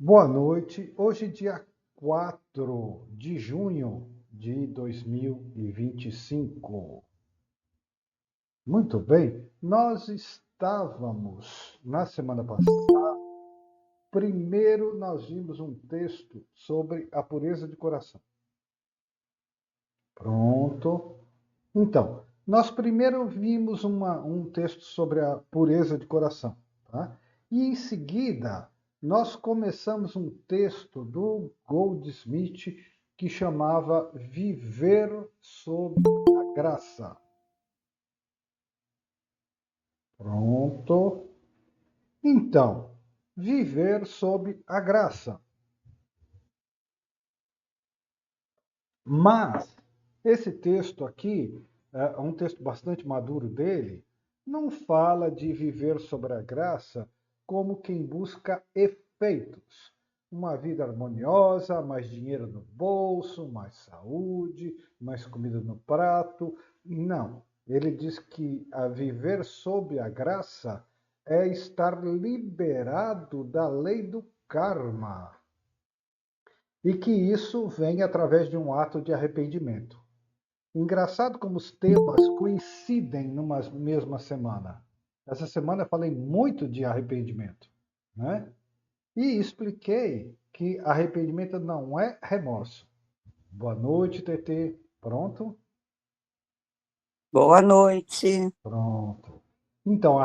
Boa noite. Hoje, dia 4 de junho de 2025. Muito bem, nós estávamos na semana passada. Primeiro, nós vimos um texto sobre a pureza de coração. Pronto. Então, nós primeiro vimos um texto sobre a pureza de coração, tá? E em seguida, nós começamos um texto do Goldsmith que chamava Viver sob a Graça. Pronto. Então, viver sob a graça. Mas esse texto aqui, é um texto bastante maduro dele, não fala de viver sobre a graça como quem busca efeitos. Uma vida harmoniosa, mais dinheiro no bolso, mais saúde, mais comida no prato. Não. Ele diz que a viver sob a graça é estar liberado da lei do karma e que isso vem através de um ato de arrependimento. Engraçado como os temas coincidem numa mesma semana. Essa semana eu falei muito de arrependimento, né? E expliquei que arrependimento não é remorso. Boa noite, TT. Pronto? Boa noite. Pronto. Então,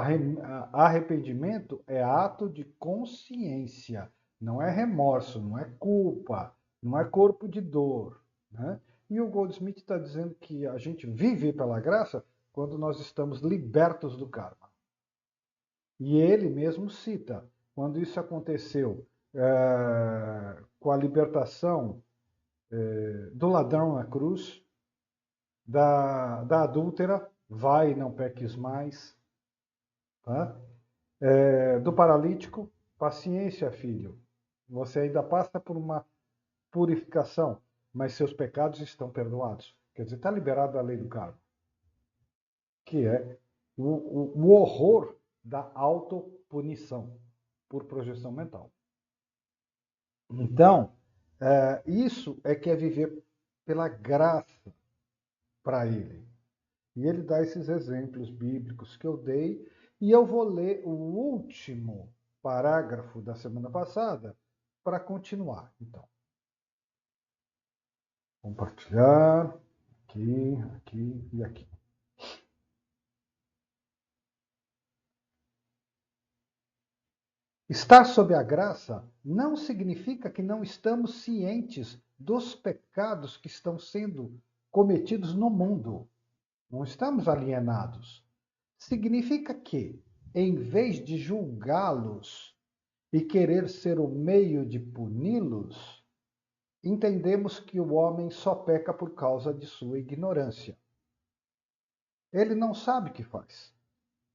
arrependimento é ato de consciência, não é remorso, não é culpa, não é corpo de dor, né? E o Goldsmith está dizendo que a gente vive pela graça quando nós estamos libertos do karma. E ele mesmo cita, quando isso aconteceu com a libertação do ladrão na cruz, da adúltera, vai e não peques mais, tá? Do paralítico, paciência, filho. Você ainda passa por uma purificação, mas seus pecados estão perdoados. Quer dizer, está liberado da lei do karma, que é o horror da autopunição por projeção mental. Então, isso é que é viver pela graça para ele. E ele dá esses exemplos bíblicos que eu dei, e eu vou ler o último parágrafo da semana passada para continuar. Então, compartilhar aqui, aqui e aqui. Estar sob a graça não significa que não estamos cientes dos pecados que estão sendo cometidos no mundo. Não estamos alienados. Significa que, em vez de julgá-los e querer ser o meio de puni-los, entendemos que o homem só peca por causa de sua ignorância. Ele não sabe o que faz.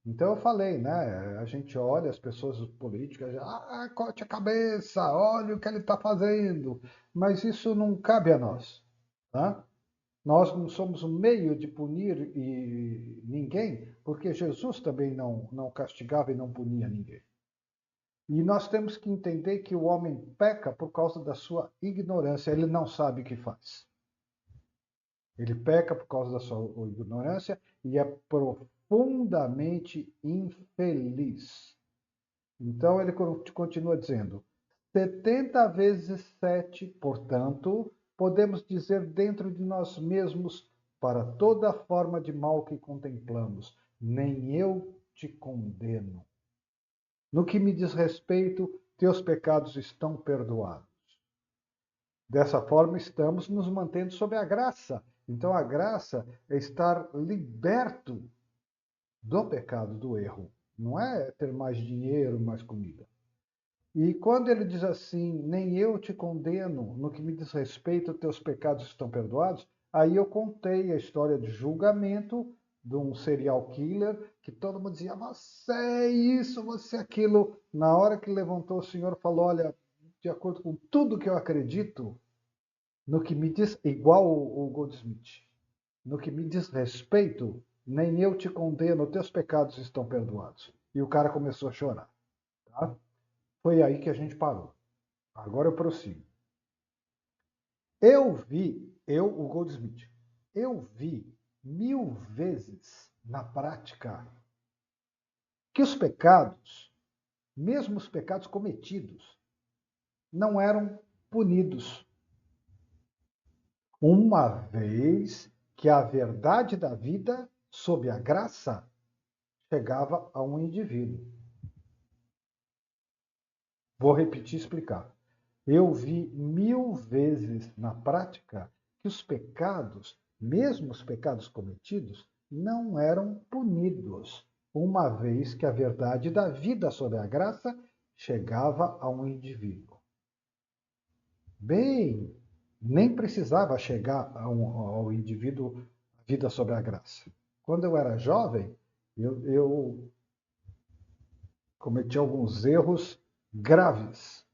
Então eu falei, né? A gente olha as pessoas políticas, corte a cabeça, olha o que ele está fazendo. Mas isso não cabe a nós, tá? Nós não somos o meio de punir ninguém, porque Jesus também não castigava e não punia ninguém. E nós temos que entender que o homem peca por causa da sua ignorância, ele não sabe o que faz. Ele peca por causa da sua ignorância e é profundamente infeliz. Então ele continua dizendo: 70 vezes 7, portanto, podemos dizer dentro de nós mesmos, para toda forma de mal que contemplamos, nem eu te condeno. No que me diz respeito, teus pecados estão perdoados. Dessa forma, estamos nos mantendo sob a graça. Então, a graça é estar liberto do pecado, do erro. Não é ter mais dinheiro, mais comida. E quando ele diz assim, nem eu te condeno, no que me diz respeito, teus pecados estão perdoados, aí eu contei a história de julgamento de um serial killer, que todo mundo dizia, você é isso, você é aquilo. Na hora que levantou o senhor, falou, olha, de acordo com tudo que eu acredito, no que me diz, igual o Goldsmith, no que me diz respeito, nem eu te condeno, teus pecados estão perdoados. E o cara começou a chorar. Tá? Foi aí que a gente parou. Agora eu prossigo. O Goldsmith, eu vi 1000 vezes na prática que os pecados, mesmo os pecados cometidos, não eram punidos, uma vez que a verdade da vida, sob a graça, chegava a um indivíduo. Vou repetir e explicar. Eu vi 1000 vezes na prática que os pecados, mesmo os pecados cometidos, não eram punidos, uma vez que a verdade da vida sob a graça chegava a um indivíduo. Bem, nem precisava chegar ao indivíduo a vida sob a graça. Quando eu era jovem, eu cometi alguns erros graves.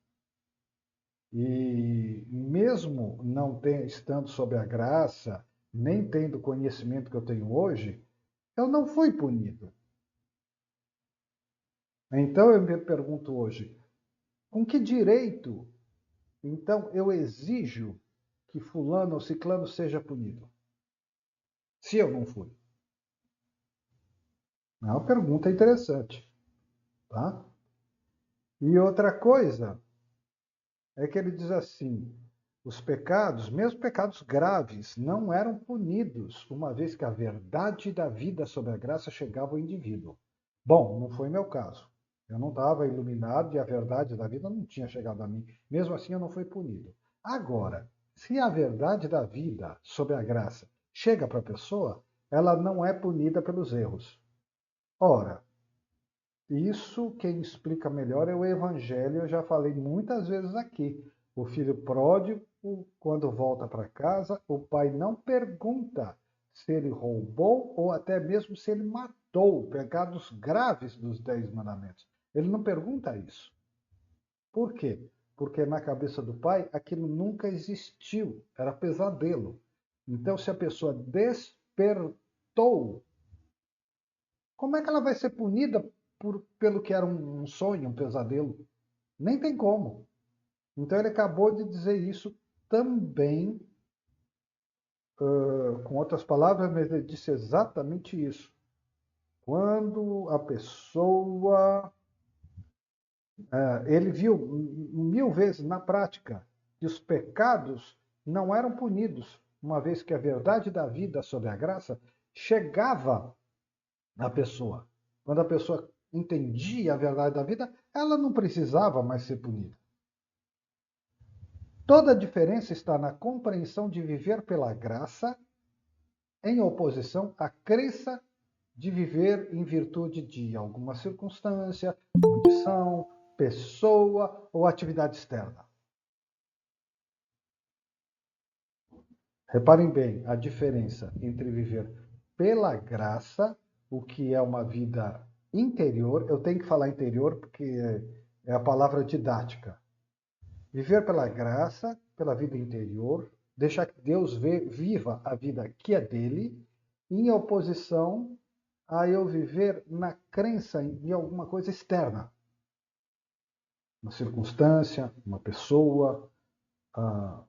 E mesmo não estando sob a graça, nem tendo o conhecimento que eu tenho hoje, eu não fui punido. Então eu me pergunto hoje, com que direito, então, eu exijo que fulano ou ciclano seja punido, se eu não fui? É uma pergunta interessante, tá? E outra coisa é que ele diz assim: os pecados, mesmo pecados graves, não eram punidos, uma vez que a verdade da vida sob a graça chegava ao indivíduo. Bom, não foi meu caso. Eu não estava iluminado e a verdade da vida não tinha chegado a mim. Mesmo assim, eu não fui punido. Agora, se a verdade da vida sob a graça chega para a pessoa, ela não é punida pelos erros. Ora, isso quem explica melhor é o Evangelho, eu já falei muitas vezes aqui. O filho pródigo, quando volta para casa, o pai não pergunta se ele roubou ou até mesmo se ele matou, pecados graves dos 10 mandamentos. Ele não pergunta isso. Por quê? Porque na cabeça do pai aquilo nunca existiu, era pesadelo. Então, se a pessoa despertou, como é que ela vai ser punida pelo que era um sonho, um pesadelo? Nem tem como. Então ele acabou de dizer isso também, com outras palavras, mas ele disse exatamente isso. Quando a pessoa. Ele viu 1000 vezes na prática que os pecados não eram punidos, uma vez que a verdade da vida sobre a graça chegava à pessoa. Quando a pessoa entendia a verdade da vida, ela não precisava mais ser punida. Toda a diferença está na compreensão de viver pela graça, em oposição à crença de viver em virtude de alguma circunstância, condição, pessoa ou atividade externa. Reparem bem a diferença entre viver pela graça, o que é uma vida interior, eu tenho que falar interior porque é a palavra didática. Viver pela graça, pela vida interior, deixar que Deus viva a vida que é dele, em oposição a eu viver na crença em alguma coisa externa. Uma circunstância, uma pessoa,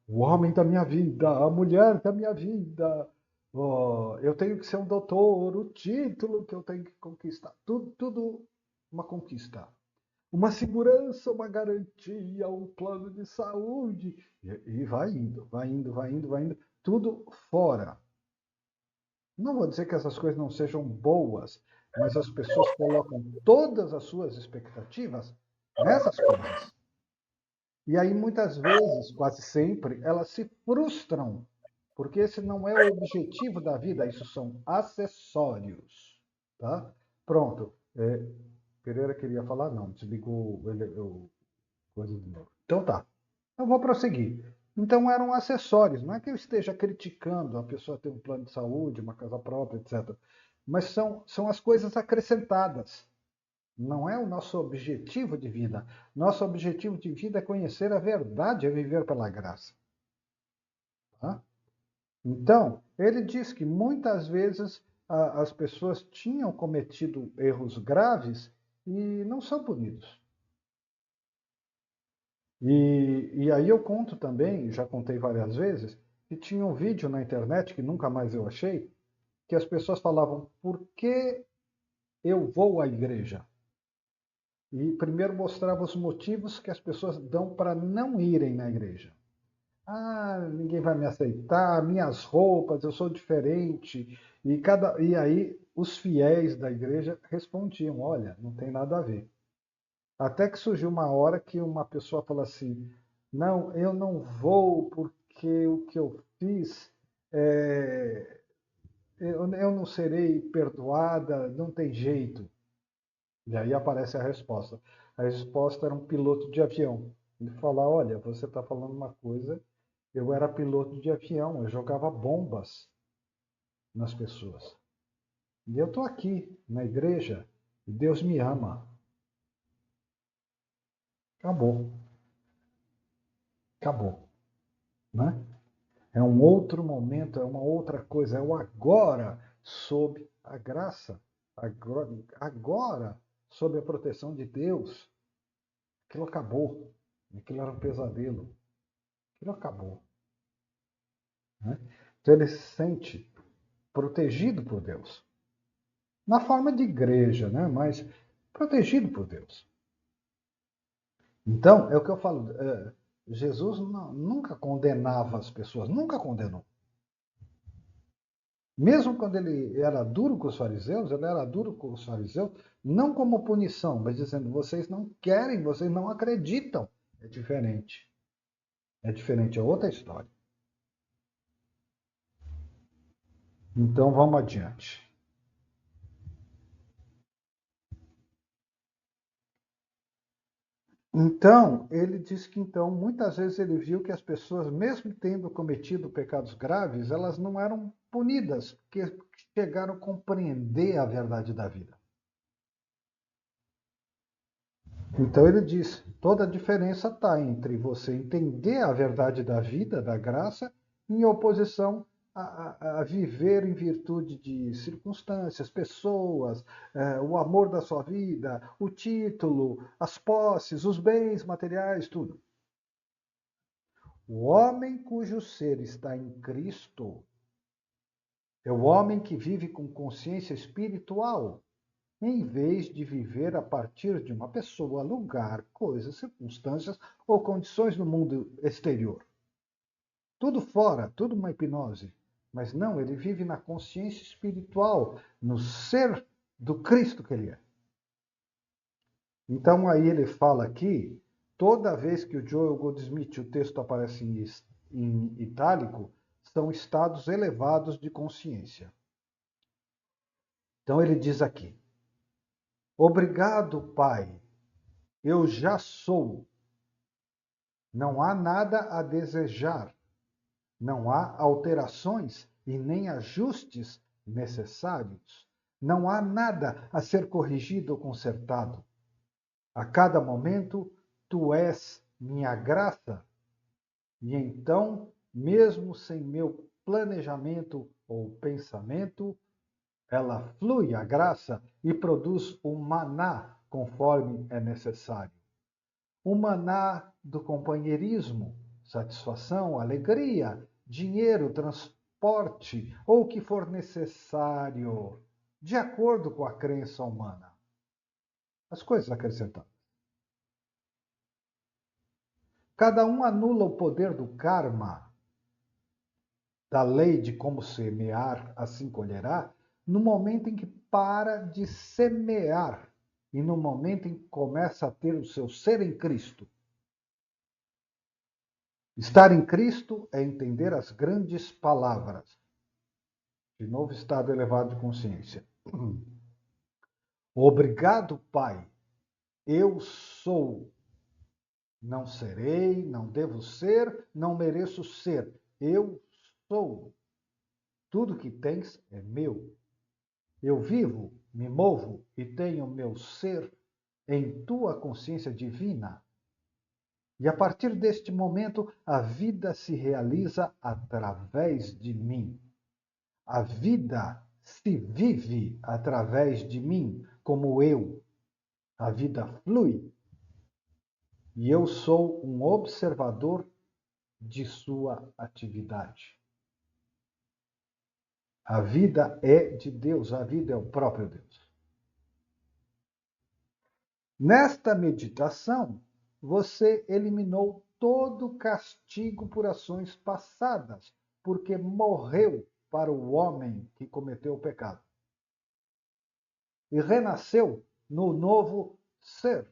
o homem da minha vida, a mulher da minha vida, eu tenho que ser um doutor, o título que eu tenho que conquistar. Tudo uma conquista. Uma segurança, uma garantia, um plano de saúde. E vai indo, vai indo, vai indo, vai indo. Tudo fora. Não vou dizer que essas coisas não sejam boas, mas as pessoas colocam todas as suas expectativas nessas coisas. E aí, muitas vezes, quase sempre, elas se frustram, porque esse não é o objetivo da vida, isso são acessórios. Tá? Pronto. Pereira queria falar, não, desligou o coisa de novo. Então tá, eu vou prosseguir. Então eram acessórios, não é que eu esteja criticando a pessoa ter um plano de saúde, uma casa própria, etc. Mas são as coisas acrescentadas. Não é o nosso objetivo de vida. Nosso objetivo de vida é conhecer a verdade, é viver pela graça. Tá? Então, ele diz que muitas vezes as pessoas tinham cometido erros graves e não são punidos. E aí eu conto também, já contei várias vezes, que tinha um vídeo na internet, que nunca mais eu achei, que as pessoas falavam, por que eu vou à igreja? E primeiro mostrava os motivos que as pessoas dão para não irem na igreja. Ah, ninguém vai me aceitar, minhas roupas, eu sou diferente. E aí os fiéis da igreja respondiam, olha, não tem nada a ver. Até que surgiu uma hora que uma pessoa falou assim, não, eu não vou porque o que eu fiz, é, eu não serei perdoada, não tem jeito. E aí aparece a resposta. A resposta era um piloto de avião. Ele fala, olha, você está falando uma coisa, eu era piloto de avião, eu jogava bombas nas pessoas. E eu estou aqui na igreja e Deus me ama. Acabou, acabou, né? É um outro momento, é uma outra coisa, é o agora sob a graça, agora sob a proteção de Deus. Aquilo acabou, aquilo era um pesadelo, aquilo acabou. Né? Então ele se sente protegido por Deus, na forma de igreja, né? Mas protegido por Deus. Então, é o que eu falo, Jesus nunca condenava as pessoas, nunca condenou. Mesmo quando ele era duro com os fariseus, ele era duro com os fariseus, não como punição, mas dizendo: vocês não querem, vocês não acreditam. É diferente. É diferente, é outra história. Então vamos adiante. Então, ele diz que então muitas vezes ele viu que as pessoas, mesmo tendo cometido pecados graves, elas não eram punidas, porque chegaram a compreender a verdade da vida. Então ele diz: toda a diferença está entre você entender a verdade da vida, da graça, em oposição a viver em virtude de circunstâncias, pessoas, o amor da sua vida, o título, as posses, os bens materiais, tudo. O homem cujo ser está em Cristo é o homem que vive com consciência espiritual, em vez de viver a partir de uma pessoa, lugar, coisas, circunstâncias ou condições no mundo exterior. Tudo fora, tudo uma hipnose. Mas não, ele vive na consciência espiritual, no ser do Cristo que ele é. Então aí ele fala aqui, toda vez que o Joel Goldsmith, o texto aparece em itálico, são estados elevados de consciência. Então ele diz aqui: obrigado, Pai, eu já sou. Não há nada a desejar. Não há alterações e nem ajustes necessários. Não há nada a ser corrigido ou consertado. A cada momento, tu és minha graça. E então, mesmo sem meu planejamento ou pensamento, ela flui a graça e produz o maná conforme é necessário. O maná do companheirismo, satisfação, alegria, dinheiro, transporte ou o que for necessário, de acordo com a crença humana. As coisas acrescentadas. Cada um anula o poder do karma, da lei de como semear, assim colherá, no momento em que para de semear e no momento em que começa a ter o seu ser em Cristo. Estar em Cristo é entender as grandes palavras. De novo estado elevado de consciência. Obrigado, Pai. Eu sou. Não serei, não devo ser, não mereço ser. Eu sou. Tudo que tens é meu. Eu vivo, me movo e tenho meu ser em tua consciência divina. E a partir deste momento, a vida se realiza através de mim. A vida se vive através de mim, como eu. A vida flui. e eu sou um observador de sua atividade. A vida é de Deus, a vida é o próprio Deus. Nesta meditação, você eliminou todo o castigo por ações passadas, porque morreu para o homem que cometeu o pecado. E renasceu no novo ser.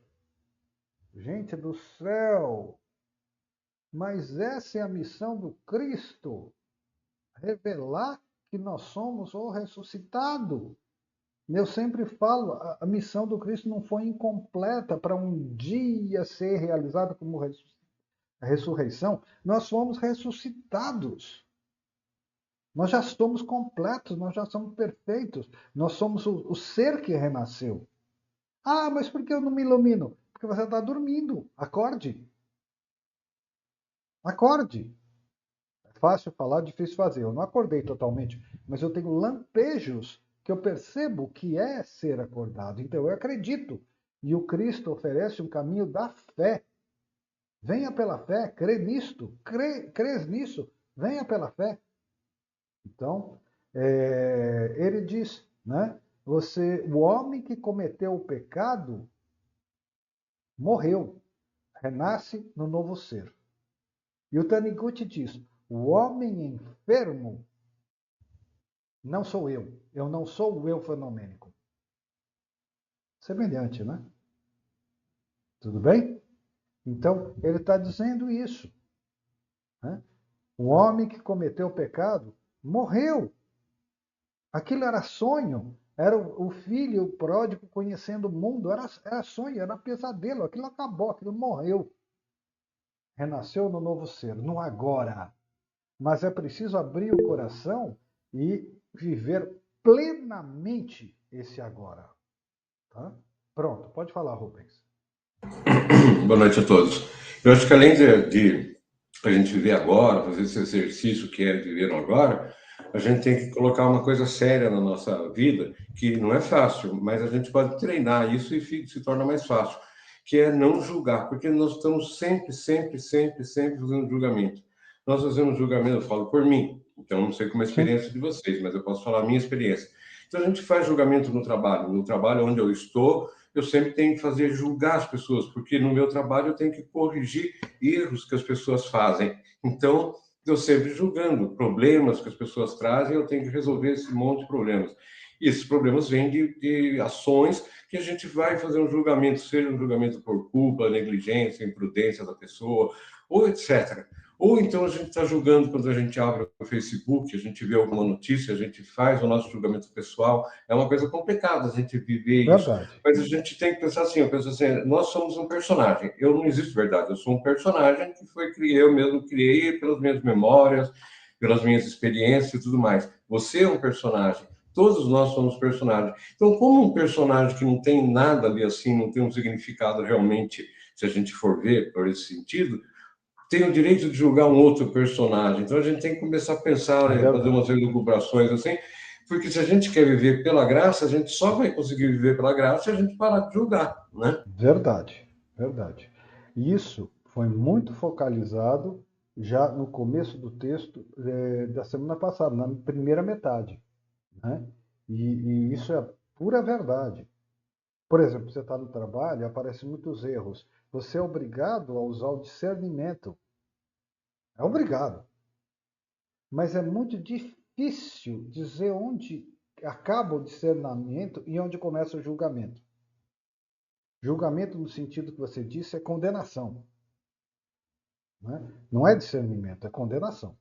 Gente do céu! Mas essa é a missão do Cristo, revelar que nós somos o ressuscitado. Eu sempre falo, a missão do Cristo não foi incompleta para um dia ser realizada como a ressurreição. Nós fomos ressuscitados. Nós já somos completos, nós já somos perfeitos. Nós somos o ser que renasceu. Ah, mas por que eu não me ilumino? Porque você está dormindo. Acorde. Acorde. É fácil falar, difícil fazer. Eu não acordei totalmente, mas eu tenho lampejos que eu percebo o que é ser acordado. Então eu acredito. E o Cristo oferece um caminho da fé. Venha pela fé, crê nisto, crês nisso, venha pela fé. Então, ele diz, né? O homem que cometeu o pecado morreu, renasce no novo ser. E o Taniguchi diz: o homem enfermo não sou eu não sou o eu fenomênico. Semelhante, né? Tudo bem? Então, ele está dizendo isso. Né? O homem que cometeu o pecado morreu. Aquilo era sonho. Era o filho pródigo conhecendo o mundo. Era sonho, era pesadelo. Aquilo acabou, aquilo morreu. Renasceu no novo ser, no agora. Mas é preciso abrir o coração e viver plenamente esse agora. Tá? Pronto, pode falar, Rubens. Boa noite a todos. Eu acho que além de a gente viver agora, fazer esse exercício que é viver no agora, a gente tem que colocar uma coisa séria na nossa vida, que não é fácil, mas a gente pode treinar isso e se torna mais fácil, que é não julgar, porque nós estamos sempre fazendo julgamento. Nós fazemos julgamento, eu falo por mim, então não sei como é a Sim. experiência de vocês, mas eu posso falar a minha experiência. Então a gente faz julgamento no trabalho onde eu estou, eu sempre tenho que fazer julgar as pessoas, porque no meu trabalho eu tenho que corrigir erros que as pessoas fazem. Então, eu sempre julgando problemas que as pessoas trazem, eu tenho que resolver esse monte de problemas. E esses problemas vêm de ações que a gente vai fazer um julgamento, seja um julgamento por culpa, negligência, imprudência da pessoa, ou etc. Ou então a gente está julgando quando a gente abre o Facebook, a gente vê alguma notícia, a gente faz o nosso julgamento pessoal. É uma coisa complicada a gente viver isso. Verdade. Mas a gente tem que pensar assim, eu penso assim, nós somos um personagem. Eu não existo verdade, eu sou um personagem que eu mesmo criei pelas minhas memórias, pelas minhas experiências e tudo mais. Você é um personagem. Todos nós somos personagens. Então, como um personagem que não tem nada ali assim, não tem um significado realmente, se a gente for ver por esse sentido, tem o direito de julgar um outro personagem. Então a gente tem que começar a pensar, É fazer umas verdade. elucubrações assim, porque se a gente quer viver pela graça, a gente só vai conseguir viver pela graça se a gente parar de julgar, né? Verdade. Verdade. E isso foi muito focalizado já no começo do texto da semana passada, na primeira metade. Né? E isso é pura verdade. Por exemplo, você está no trabalho, aparecem muitos erros. Você é obrigado a usar o discernimento. É obrigado. Mas é muito difícil dizer onde acaba o discernimento e onde começa o julgamento. Julgamento, no sentido que você disse, é condenação. Né? Não é discernimento, é condenação.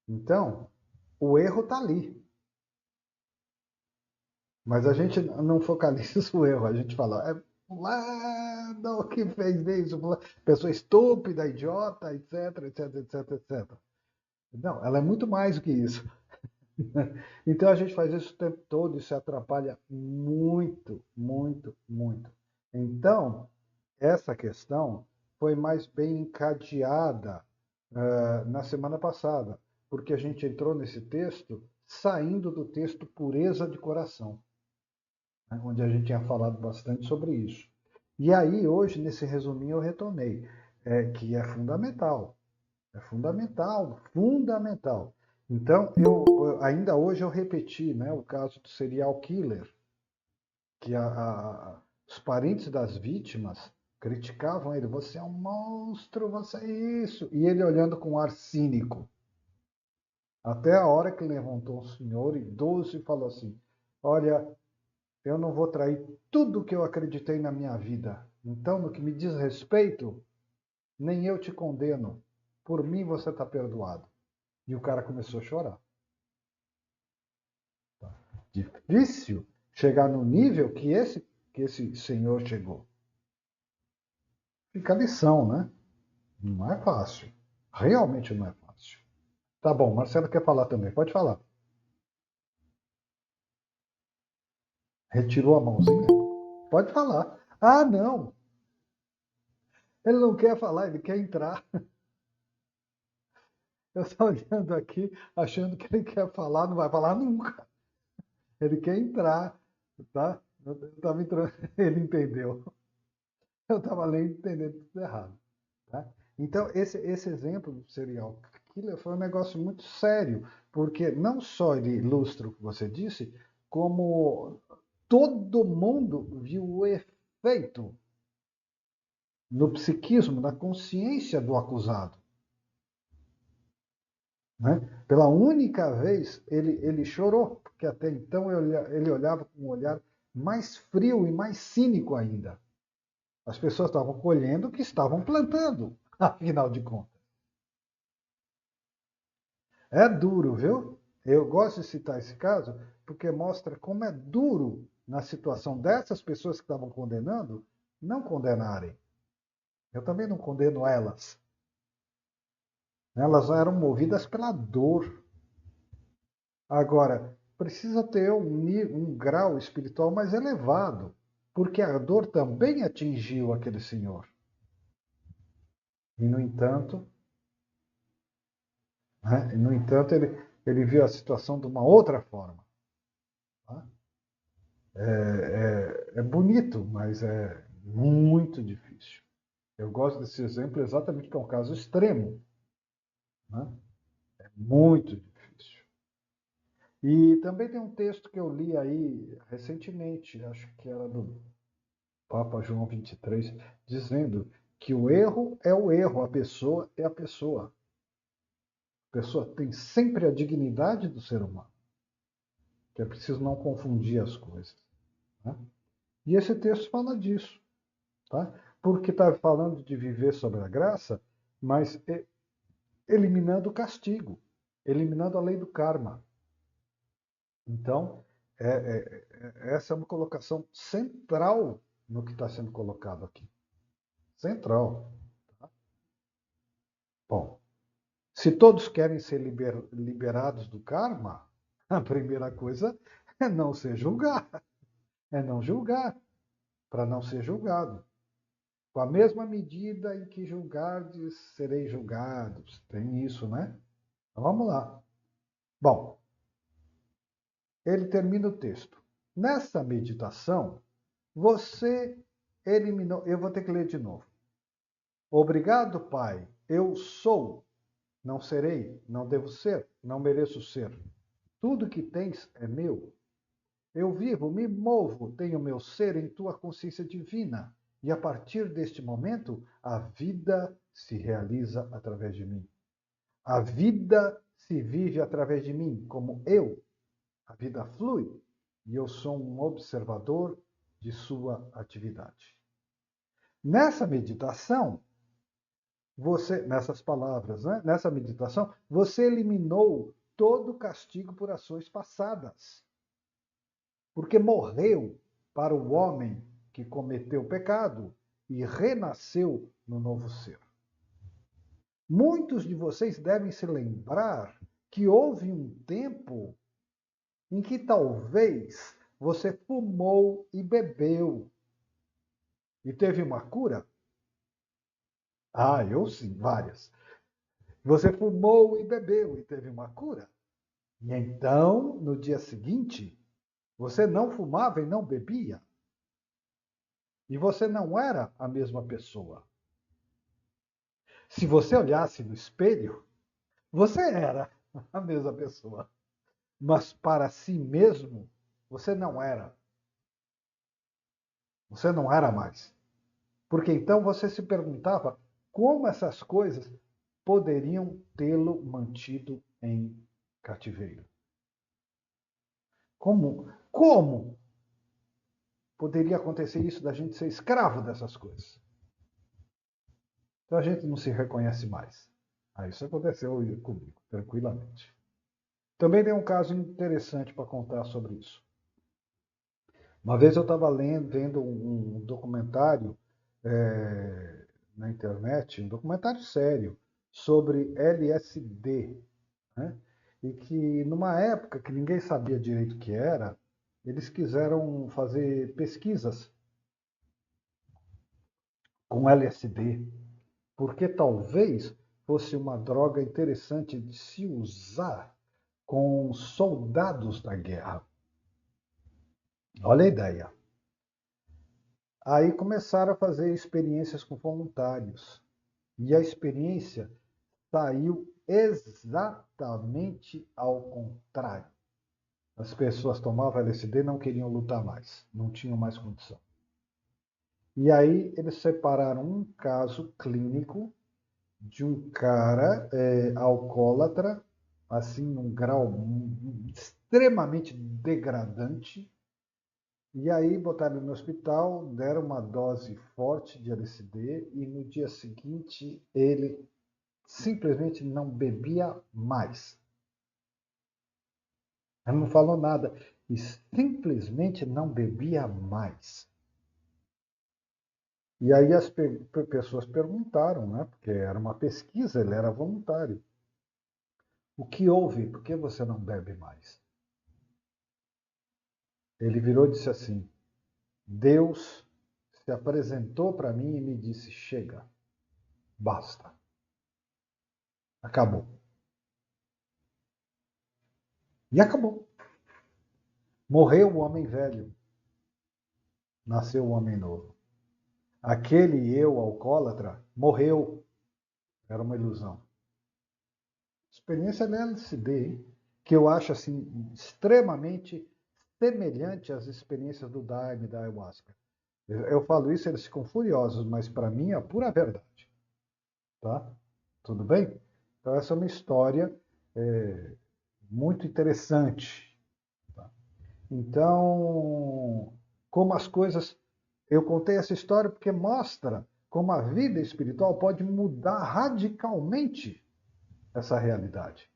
Então, o erro está ali. Mas a gente não focaliza o erro, a gente fala, é fulano que fez isso, pessoa estúpida, idiota, etc. Não, ela é muito mais do que isso. Então a gente faz isso o tempo todo e se atrapalha muito. Então, essa questão foi mais bem encadeada na semana passada, porque a gente entrou nesse texto saindo do texto Pureza de Coração, né, onde a gente tinha falado bastante sobre isso. E aí, hoje, nesse resuminho, eu retornei, que é fundamental. É fundamental, fundamental. Então, ainda hoje eu repeti, né, o caso do serial killer, que os parentes das vítimas criticavam ele. Você é um monstro, você é isso. E ele olhando com um ar cínico. Até a hora que levantou um senhor idoso e falou assim: olha, eu não vou trair tudo que eu acreditei na minha vida. Então, no que me diz respeito, nem eu te condeno. Por mim você está perdoado. E o cara começou a chorar. Difícil chegar no nível que esse senhor chegou. Fica a lição, né? Não é fácil. Realmente não é fácil. Tá bom, Marcelo quer falar também. Pode falar. Retirou a mãozinha? Pode falar. Ah, não. Ele não quer falar, ele quer entrar. Eu estou olhando aqui, achando que ele quer falar, não vai falar nunca. Ele quer entrar, tá? Eu estava entrando, ele entendeu. Eu estava lendo e entendendo tudo errado. Tá? Então, esse exemplo do serial killer foi um negócio muito sério, porque não só ele ilustra o que você disse, como todo mundo viu o efeito no psiquismo, na consciência do acusado. Né? Pela única vez, ele chorou, porque até então ele olhava com um olhar mais frio e mais cínico ainda. As pessoas estavam colhendo o que estavam plantando, afinal de contas. É duro, viu? Eu gosto de citar esse caso porque mostra como é duro na situação dessas pessoas que estavam condenando não condenarem. Eu também não condeno elas. Elas eram movidas pela dor. Agora, precisa ter um grau espiritual mais elevado, porque a dor também atingiu aquele senhor. E, no entanto, né? E, no entanto ele viu a situação de uma outra forma. Tá? É bonito, mas é muito difícil. Eu gosto desse exemplo exatamente porque é um caso extremo. Né? É muito difícil. E também tem um texto que eu li aí recentemente, acho que era do Papa João 23, dizendo que o erro é o erro, a pessoa é a pessoa. A pessoa tem sempre a dignidade do ser humano, que é preciso não confundir as coisas. Né? E esse texto fala disso. Tá? Porque está falando de viver sobre a graça, mas eliminando o castigo, eliminando a lei do karma. Então, essa é uma colocação central no que está sendo colocado aqui. Central. Tá? Bom, se todos querem ser liberados do karma, a primeira coisa é não ser julgar, é não julgar, para não ser julgado. Com a mesma medida em que julgardes, sereis julgados. Tem isso, né? Então, vamos lá. Bom, ele termina o texto. Nessa meditação, você eliminou. Eu vou ter que ler de novo. Obrigado, Pai. Eu sou. Não serei, não devo ser, não mereço ser. Tudo que tens é meu. Eu vivo, me movo, tenho meu ser em tua consciência divina. E a partir deste momento, a vida se realiza através de mim. A vida se vive através de mim, como eu. A vida flui e eu sou um observador de sua atividade. Nessa meditação, nessas palavras, né? Nessa meditação, você eliminou todo o castigo por ações passadas. Porque morreu para o homem que cometeu o pecado e renasceu no novo ser. Muitos de vocês devem se lembrar que houve um tempo em que talvez você fumou e bebeu e teve uma cura. Ah, eu sim, várias. Você fumou e bebeu e teve uma cura. E então, no dia seguinte, você não fumava e não bebia. E você não era a mesma pessoa. Se você olhasse no espelho, você era a mesma pessoa. Mas para si mesmo, você não era. Você não era mais. Porque então você se perguntava como essas coisas poderiam tê-lo mantido em cativeiro. Como poderia acontecer isso da gente ser escravo dessas coisas? Então a gente não se reconhece mais. Isso aconteceu comigo, tranquilamente. Também tem um caso interessante para contar sobre isso. Uma vez eu estava vendo um documentário na internet, um documentário sério, sobre LSD, né? E que numa época que ninguém sabia direito o que era, eles quiseram fazer pesquisas com LSD, porque talvez fosse uma droga interessante de se usar com soldados da guerra. Olha a ideia. Aí começaram a fazer experiências com voluntários. E a experiência saiu exatamente ao contrário. As pessoas tomavam LSD e não queriam lutar mais, não tinham mais condição. E aí eles separaram um caso clínico de um cara alcoólatra, assim, num grau extremamente degradante. E aí botaram ele no hospital, deram uma dose forte de LSD e no dia seguinte ele simplesmente não bebia mais. Ele não falou nada e simplesmente não bebia mais. E aí as pessoas perguntaram, né? Porque era uma pesquisa, ele era voluntário. O que houve? Por que você não bebe mais? Ele virou e disse assim: Deus se apresentou para mim e me disse: chega, basta, acabou. E acabou. Morreu o homem velho, nasceu o homem novo. Aquele eu alcoólatra morreu, era uma ilusão. Experiência da LSD, que eu acho assim extremamente semelhante às experiências do Daime e da ayahuasca. Eu falo isso, eles ficam furiosos, mas para mim é a pura verdade. Tá? Tudo bem? Então essa é uma história muito interessante. Tá? Então, como as coisas. Eu contei essa história porque mostra como a vida espiritual pode mudar radicalmente essa realidade.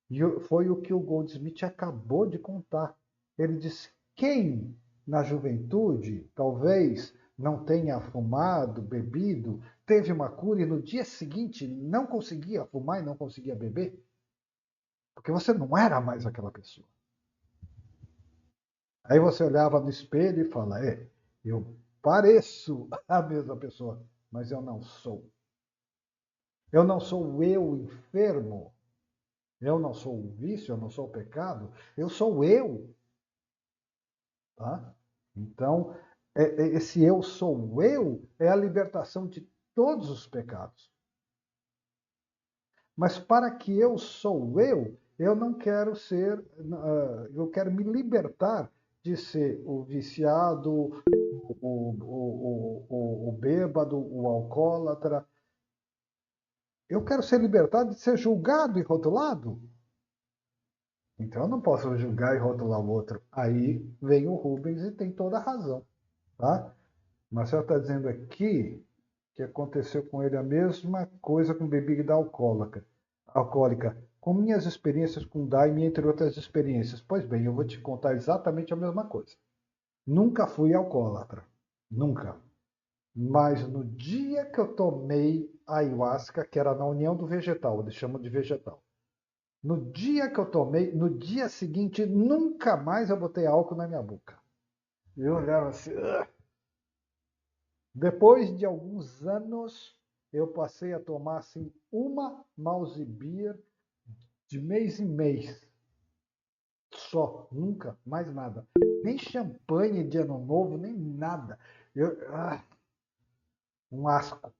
E foi o que o Goldsmith acabou de contar. Ele disse: quem na juventude talvez não tenha fumado, bebido, teve uma cura e no dia seguinte não conseguia fumar e não conseguia beber? Porque você não era mais aquela pessoa. Aí você olhava no espelho e fala: eu pareço a mesma pessoa, mas eu não sou. Eu não sou eu enfermo. Eu não sou o vício, eu não sou o pecado. Eu sou eu. Tá? Então, esse eu sou eu é a libertação de todos os pecados. Mas para que eu sou eu não quero ser, eu quero me libertar de ser o viciado, o bêbado, o alcoólatra. Eu quero ser libertado de ser julgado e rotulado. Então eu não posso julgar e rotular o outro. Aí vem o Rubens e tem toda a razão. Tá? Marcelo está dizendo aqui que aconteceu com ele a mesma coisa com bebida alcoólica. Com minhas experiências com Daime, entre outras experiências. Pois bem, eu vou te contar exatamente a mesma coisa. Nunca fui alcoólatra. Nunca. Mas no dia que eu tomei ayahuasca, que era na união do vegetal, eles chamam de vegetal. No dia que eu tomei, no dia seguinte, nunca mais eu botei álcool na minha boca. Eu olhava assim. Ugh. Depois de alguns anos, eu passei a tomar assim uma mouse beer de mês em mês. Só, nunca, mais nada. Nem champanhe de ano novo, nem nada. Um asco.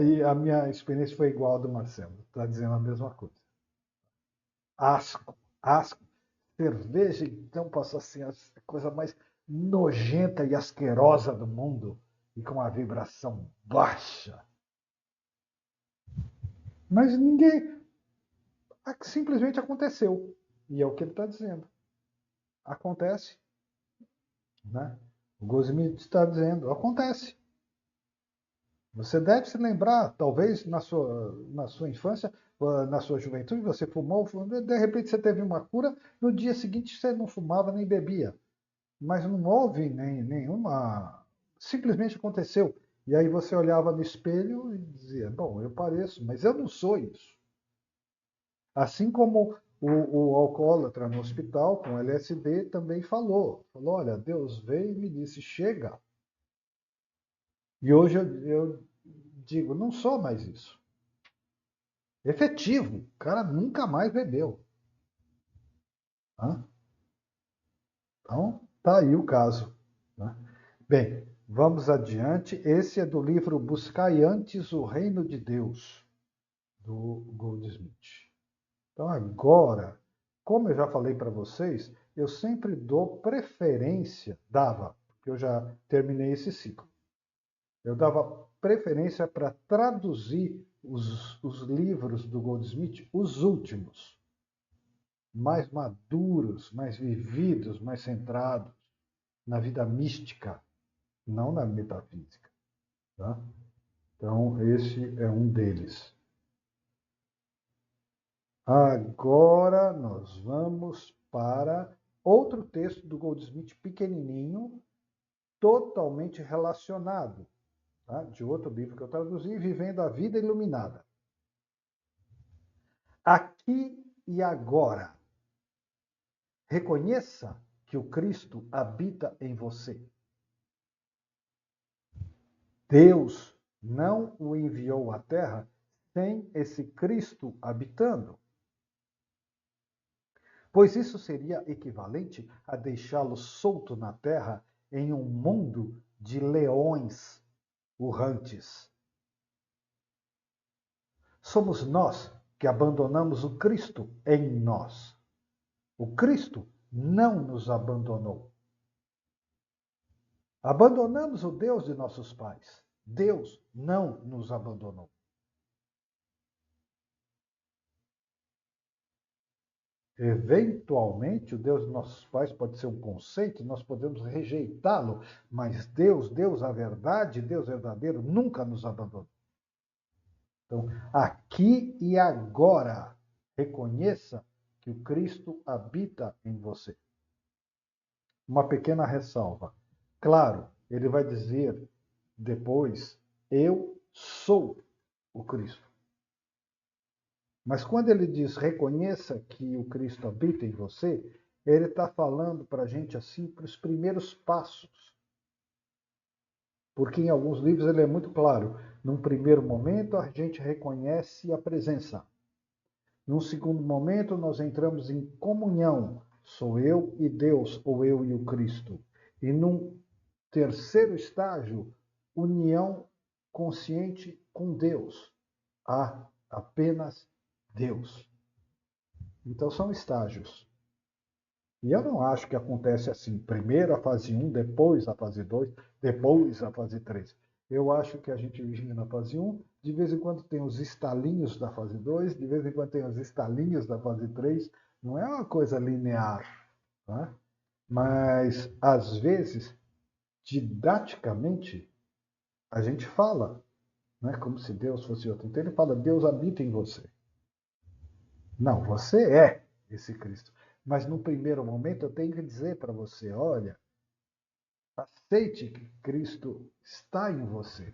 E a minha experiência foi igual à do Marcelo. Está dizendo a mesma coisa. Asco, asco. Cerveja, então, passou a ser a coisa mais nojenta e asquerosa do mundo. E com a vibração baixa. Mas ninguém. Simplesmente aconteceu. E é o que ele está dizendo. Acontece. Né? O Goldsmith está dizendo, acontece. Você deve se lembrar, talvez na sua infância, na sua juventude, você fumou, de repente você teve uma cura, no dia seguinte você não fumava nem bebia. Mas não houve nenhuma. Simplesmente aconteceu. E aí você olhava no espelho e dizia: bom, eu pareço, mas eu não sou isso. Assim como o alcoólatra no hospital com LSD também falou: olha, Deus veio e me disse: chega. E hoje eu digo: não sou mais isso. Efetivo, o cara nunca mais bebeu. Hã? Então, tá aí o caso. Né? Bem, vamos adiante. Esse é do livro Buscai Antes o Reino de Deus, do Goldsmith. Então, agora, como eu já falei para vocês, eu sempre dou preferência, porque eu já terminei esse ciclo, eu dava preferência para traduzir os livros do Goldsmith, os últimos, mais maduros, mais vividos, mais centrados na vida mística, não na metafísica. Tá? Então, esse é um deles. Agora nós vamos para outro texto do Goldsmith pequenininho, totalmente relacionado, tá? De outro livro que eu traduzi, Vivendo a Vida Iluminada. Aqui e agora, reconheça que o Cristo habita em você. Deus não o enviou à Terra sem esse Cristo habitando. Pois isso seria equivalente a deixá-lo solto na terra em um mundo de leões urrantes. Somos nós que abandonamos o Cristo em nós. O Cristo não nos abandonou. Abandonamos o Deus de nossos pais. Deus não nos abandonou. Eventualmente, o Deus de nossos pais pode ser um conceito, nós podemos rejeitá-lo, mas Deus, a verdade, Deus verdadeiro, nunca nos abandonou. Então, aqui e agora, reconheça que o Cristo habita em você. Uma pequena ressalva. Claro, ele vai dizer depois: eu sou o Cristo. Mas quando ele diz reconheça que o Cristo habita em você, ele está falando para a gente assim para os primeiros passos. Porque em alguns livros ele é muito claro. Num primeiro momento a gente reconhece a presença. Num segundo momento nós entramos em comunhão. Sou eu e Deus, ou eu e o Cristo. E num terceiro estágio, união consciente com Deus. Há apenas Deus. Então são estágios. E eu não acho que acontece assim, primeiro a fase 1, depois a fase 2, depois a fase 3. Eu acho que a gente vive na fase 1, de vez em quando tem os estalinhos da fase 2, de vez em quando tem os estalinhos da fase 3. Não é uma coisa linear. Tá? Mas, às vezes, didaticamente, a gente fala, né, como se Deus fosse outro. Então ele fala, Deus habita em você. Não, você é esse Cristo. Mas no primeiro momento eu tenho que dizer para você, olha, aceite que Cristo está em você.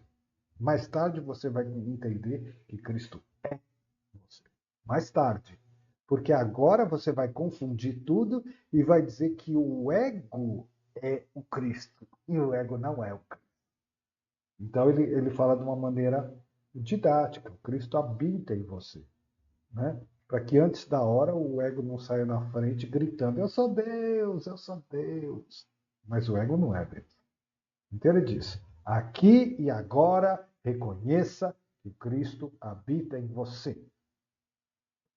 Mais tarde você vai entender que Cristo é em você. Mais tarde. Porque agora você vai confundir tudo e vai dizer que o ego é o Cristo. E o ego não é o Cristo. Então ele fala de uma maneira didática. O Cristo habita em você. Né? Para que antes da hora o ego não saia na frente gritando: eu sou Deus, eu sou Deus. mas o ego não é Deus. Então ele diz: aqui e agora reconheça que Cristo habita em você.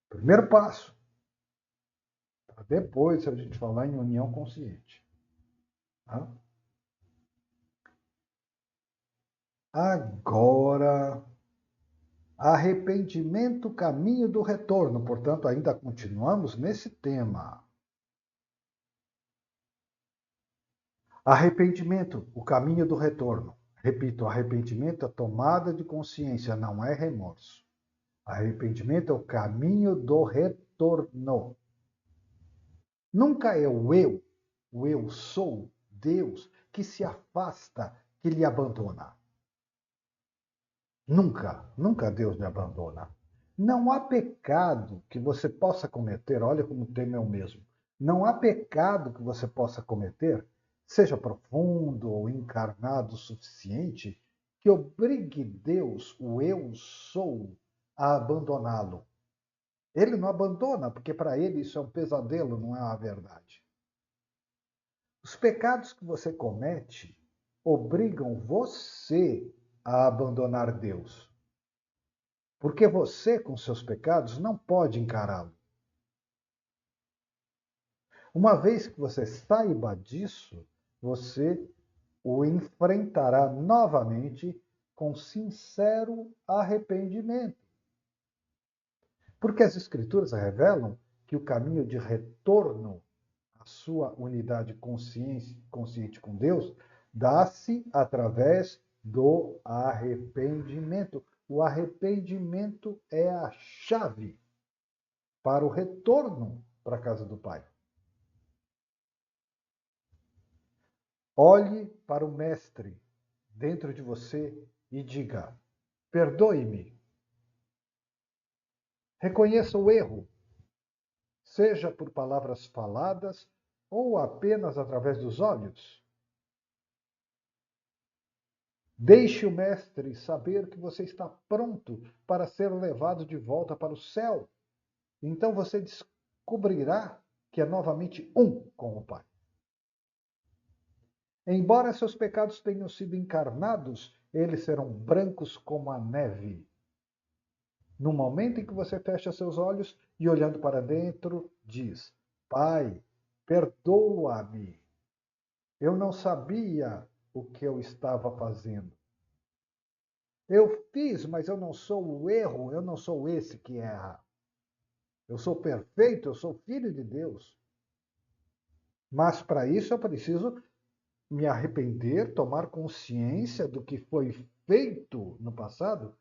Primeiro passo, para depois a gente falar em união consciente. Tá? Agora, arrependimento, caminho do retorno. Portanto, ainda continuamos nesse tema. Arrependimento, o caminho do retorno. Repito, arrependimento é tomada de consciência, não é remorso. Arrependimento é o caminho do retorno. Nunca é o eu sou, Deus, que se afasta, que lhe abandona. Nunca Deus me abandona. Não há pecado que você possa cometer, olha como o tema é o mesmo. Não há pecado que você possa cometer, seja profundo ou encarnado o suficiente, que obrigue Deus, o eu sou, a abandoná-lo. Ele não abandona, porque para ele isso é um pesadelo, não é a verdade. Os pecados que você comete obrigam você a abandonar Deus. Porque você, com seus pecados, não pode encará-lo. Uma vez que você saiba disso, você o enfrentará novamente com sincero arrependimento. Porque as Escrituras revelam que o caminho de retorno à sua unidade consciente com Deus dá-se através do arrependimento. O arrependimento é a chave para o retorno para a casa do Pai. Olhe para o Mestre dentro de você e diga: perdoe-me. Reconheça o erro, seja por palavras faladas ou apenas através dos olhos. Deixe o Mestre saber que você está pronto para ser levado de volta para o céu. Então você descobrirá que é novamente um com o Pai. Embora seus pecados tenham sido encarnados, eles serão brancos como a neve. No momento em que você fecha seus olhos e olhando para dentro, diz: Pai, perdoa-me. Eu não sabia o que eu estava fazendo. Eu fiz, mas eu não sou o erro, eu não sou esse que erra. Eu sou perfeito, eu sou filho de Deus. Mas para isso eu preciso me arrepender, tomar consciência do que foi feito no passado,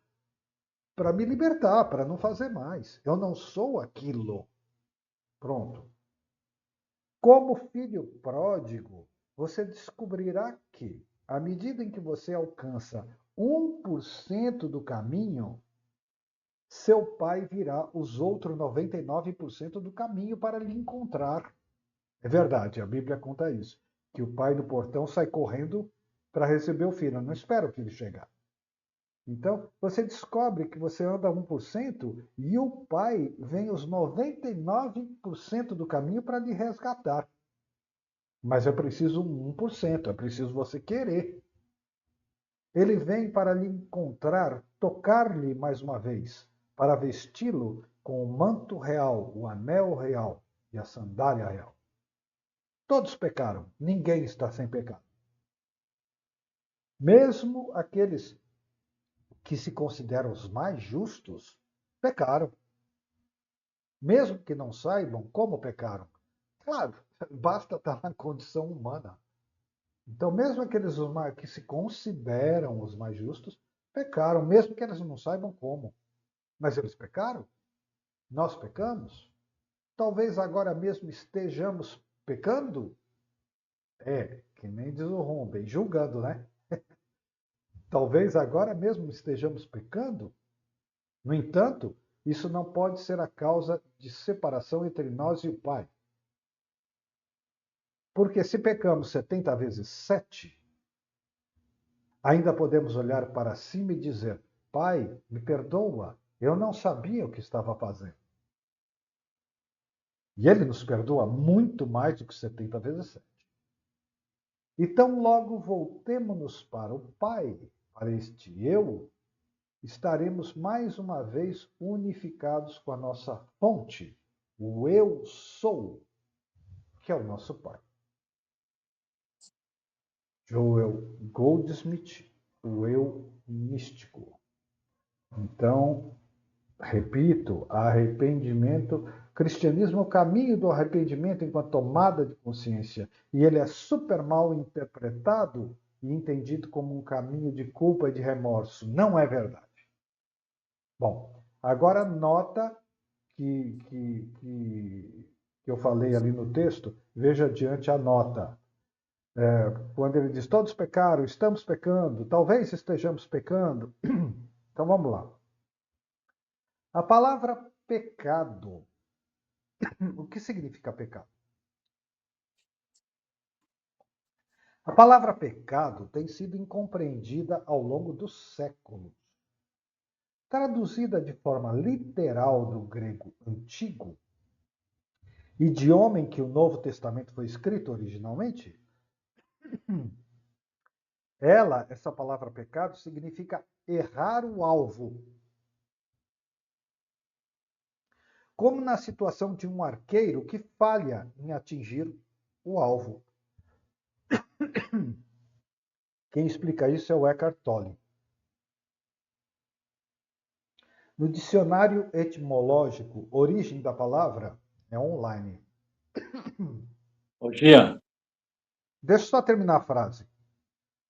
para me libertar, para não fazer mais. Eu não sou aquilo. Pronto. Como filho pródigo, você descobrirá que, à medida em que você alcança 1% do caminho, seu pai virá os outros 99% do caminho para lhe encontrar. É verdade, a Bíblia conta isso, que o pai no portão sai correndo para receber o filho, não espera o filho chegar. Então, você descobre que você anda 1% e o pai vem os 99% do caminho para lhe resgatar. Mas é preciso 1%, é preciso você querer. Ele vem para lhe encontrar, tocar-lhe mais uma vez, para vesti-lo com o manto real, o anel real e a sandália real. Todos pecaram, ninguém está sem pecado. Mesmo aqueles que se consideram os mais justos, pecaram. Mesmo que não saibam como pecaram. Claro, basta estar na condição humana. Então, mesmo aqueles que se consideram os mais justos, pecaram, mesmo que eles não saibam como. Mas eles pecaram? Nós pecamos? Talvez agora mesmo estejamos pecando? É, que nem diz o Rubem, julgando, né? Talvez agora mesmo estejamos pecando. No entanto, isso não pode ser a causa de separação entre nós e o Pai. Porque se pecamos 70 vezes 7, ainda podemos olhar para cima e dizer: Pai, me perdoa, eu não sabia o que estava fazendo. E Ele nos perdoa muito mais do que 70 vezes 7. E tão logo voltemo-nos para o Pai, para este eu, estaremos mais uma vez unificados com a nossa fonte, o eu sou, que é o nosso Pai. Joel Goldsmith, o eu místico. Então, repito, arrependimento. Cristianismo é o caminho do arrependimento enquanto tomada de consciência. E ele é super mal interpretado e entendido como um caminho de culpa e de remorso. Não é verdade. Bom, agora nota que eu falei ali no texto, veja adiante a nota. Quando ele diz, todos pecaram, estamos pecando, talvez estejamos pecando. Então vamos lá. A palavra pecado, o que significa pecado? A palavra pecado tem sido incompreendida ao longo dos séculos. Traduzida de forma literal do grego antigo, idioma em que o Novo Testamento foi escrito originalmente, essa palavra pecado, significa errar o alvo. Como na situação de um arqueiro que falha em atingir o alvo. Quem explica isso é o Eckhart Tolle. No dicionário etimológico, origem da palavra é online. Ô, Jean, Deixa eu só terminar a frase.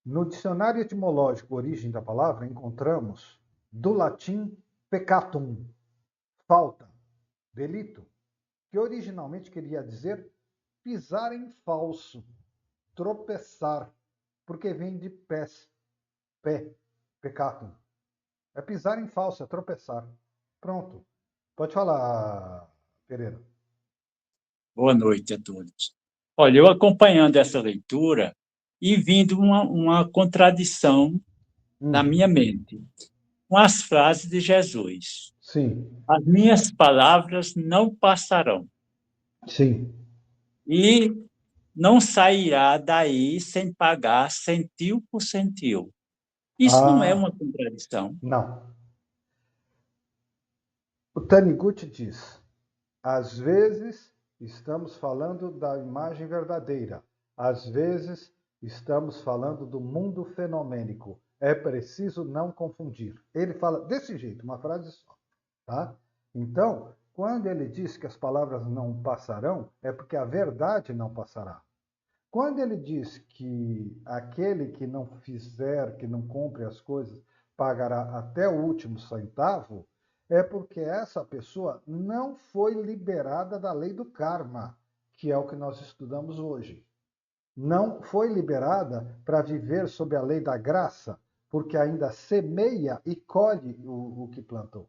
No dicionário etimológico, origem da palavra, encontramos do latim peccatum, falta, delito, que originalmente queria dizer pisar em falso, tropeçar, porque vem de pés, pé, peccatum. É pisar em falso, é tropeçar. Pronto. Pode falar, Pereira. boa noite a todos. Olha, eu acompanhando essa leitura e vindo uma contradição na minha mente, com as frases de Jesus. Sim, As minhas palavras não passarão sim. e não sairá daí sem pagar centil por centil. Isso não é Ah, uma contradição. não. O Taniguchi diz: às vezes estamos falando da imagem verdadeira, às vezes estamos falando do mundo fenomênico. É preciso não confundir. Ele fala desse jeito, uma frase só, tá? Então, quando ele diz que as palavras não passarão, é porque a verdade não passará. Quando ele diz que aquele que não fizer, que não cumpre as coisas, pagará até o último centavo, é porque essa pessoa não foi liberada da lei do karma, que é o que nós estudamos hoje. Não foi liberada para viver sob a lei da graça, porque ainda semeia e colhe o que plantou.